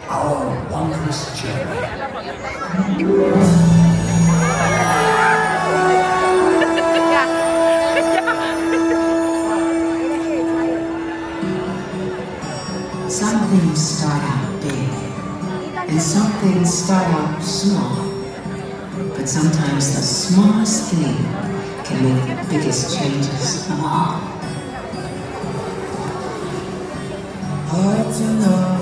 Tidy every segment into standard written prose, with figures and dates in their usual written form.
our wondrous journey. Some things start out big, and some things start out small. But sometimes the smallest thing can make the biggest changes of all. Hard to know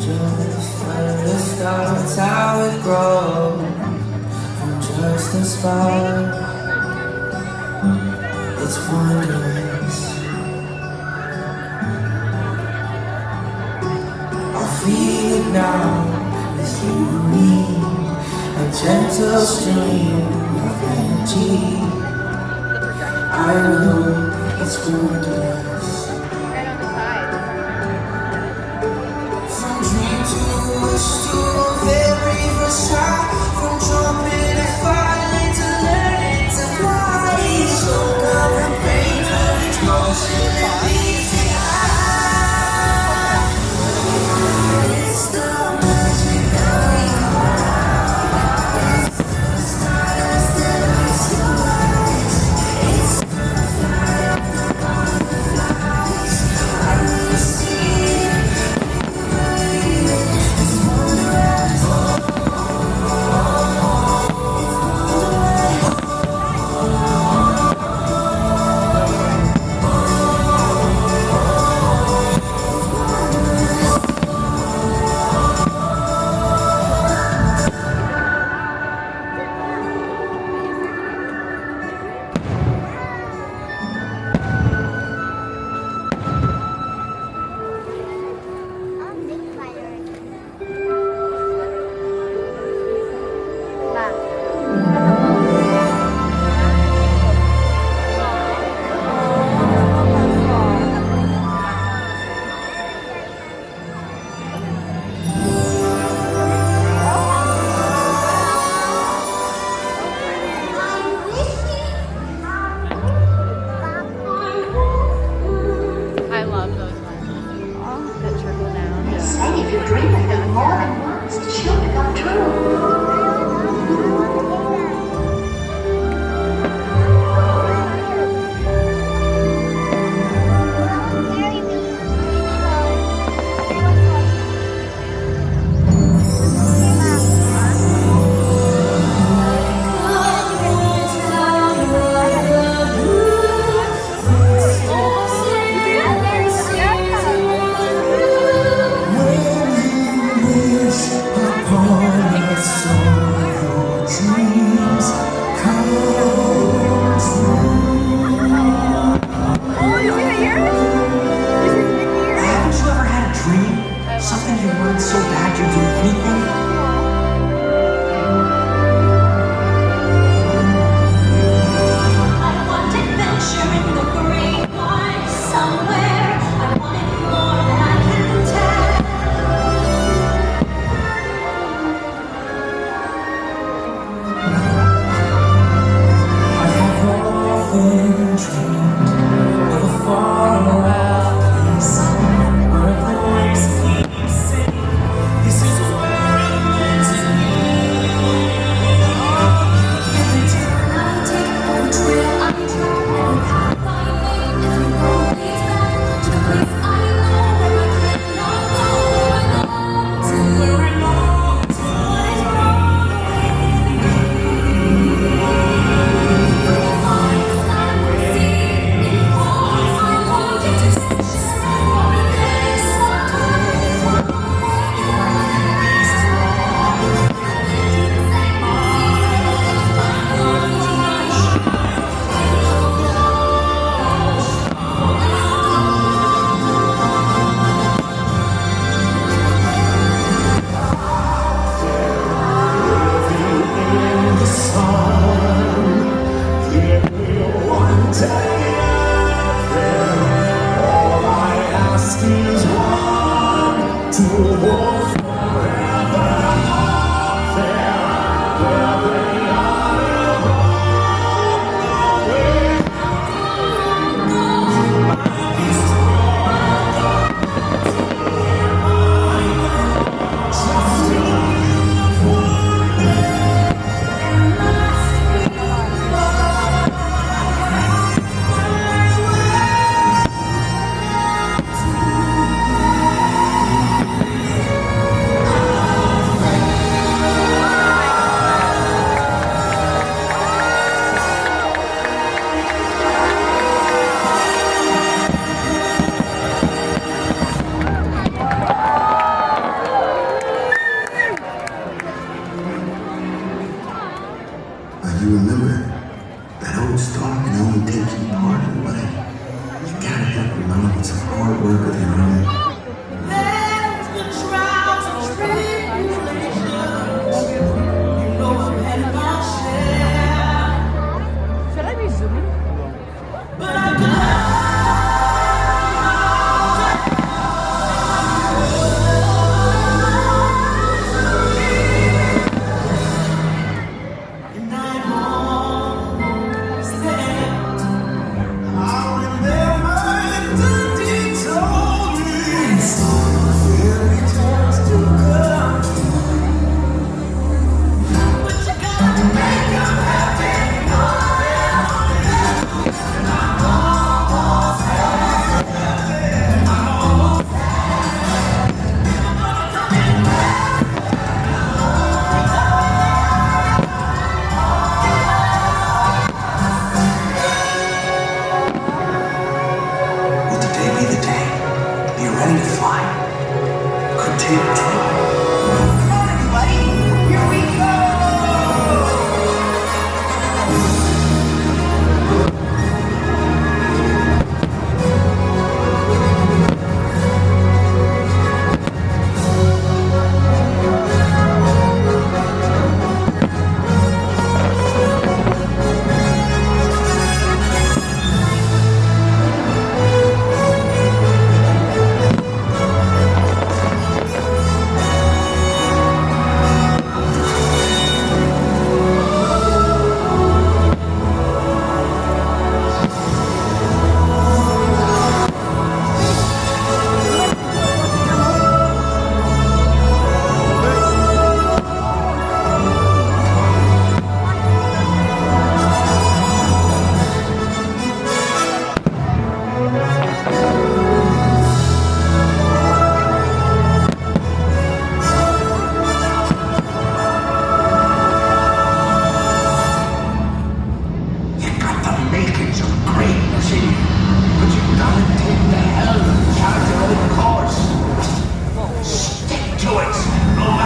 just where it starts, how it grows from just a spark. It's wondrous. I feel it now with you and me, a gentle stream of energy. I know it's wondrous. From dream to wish to very first try, from jumping and falling to learning to fly. So come and pain to explosion and leaves me high. It's the magic of your eyes. It's the stardust that makes you rise. It's the fire of the butterflies. I will see it. Something you want so bad you'd do anything? I want adventure in the great wide somewhere. I want it more than I can tell. I have often dreamed of a far-off place where a voice keeps saying, "This is where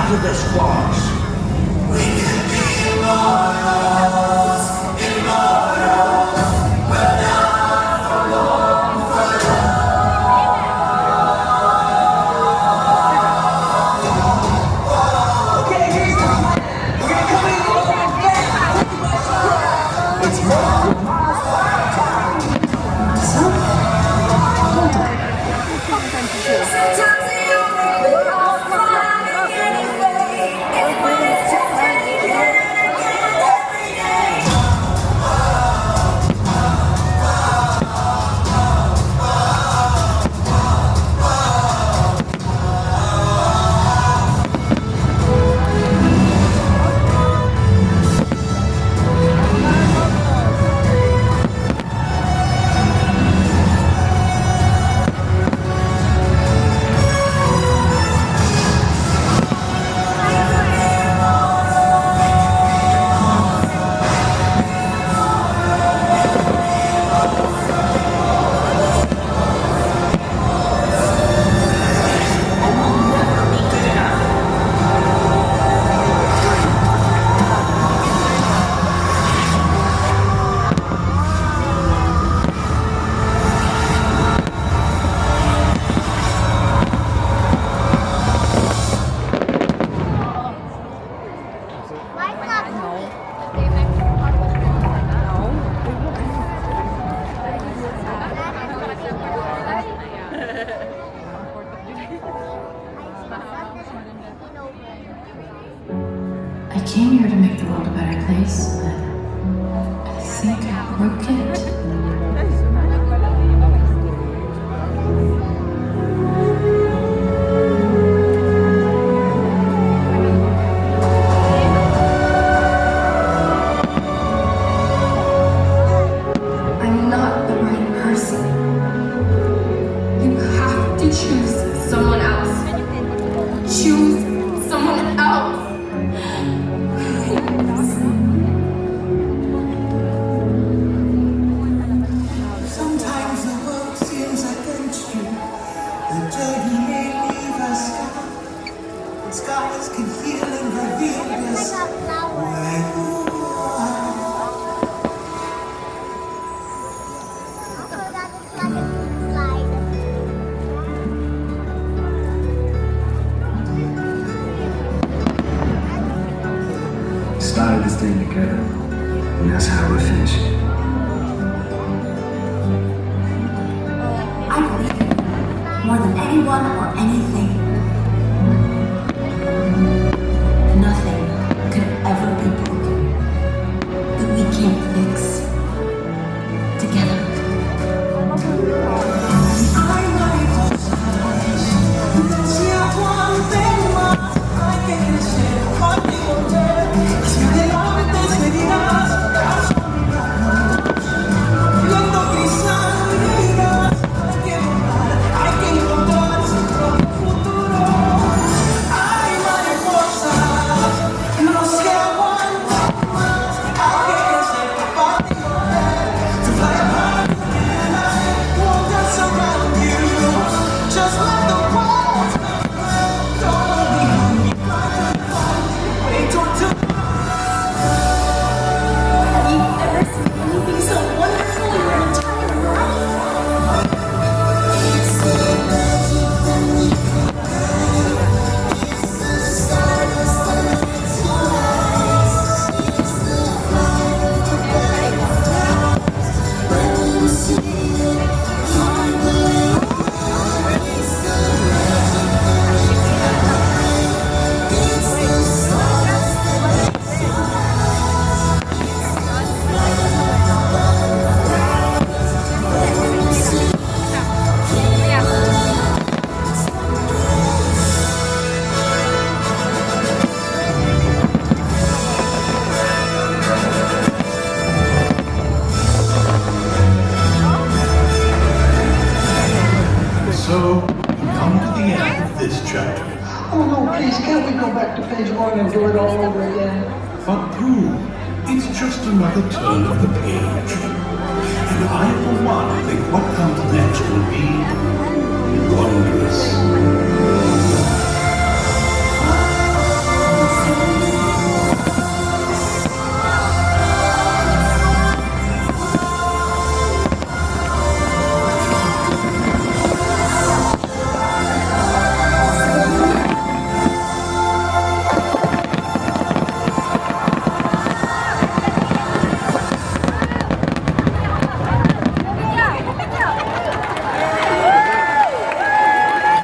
after this, Squash. We could be immortals, immortals. We're not alone for long. Okay, here's the plan. We're gonna come in a little bit fast. It's more than miles by time. Sometimes the only way I'll find anything is when it's just again and again every day. I came here to make the world a better place, but I think I broke it. I'm not the right person. You have to choose someone else. Choose someone else. Sometimes the world seems against you. The journey may leave a scar. But scars can heal and reveal this where you are. Started this thing together, and that's how we're finishing. I believe in you more than anyone or anything. Nothing could ever be broken that we can't fix together. I might si a one thing más hay que crecer, contigo si de la mente seguirás, viendo crisálidas, hay que volar, hay que encontrar su propio futuro. Hay mariposas que no se aguantan más, hay que crecer, contigo to fly apart and I won't dance around you. Just let the walls don't be hungry, wait till Have you ever seen anything so wonderful in your entire life? it's the magic that we create. It's the stars that light your eyes. It's the fire of the butterflies. When you see it, you believe. It's the magic that we create. It's the stars that light your eyes. It's the fire of the butterflies. When you see it, So, we come to the end of this chapter. Oh no, please, can't we go back to page 1 and do it all over again? But Pooh, it's just another turn of the page. And I, for one, think what comes next will be wondrous.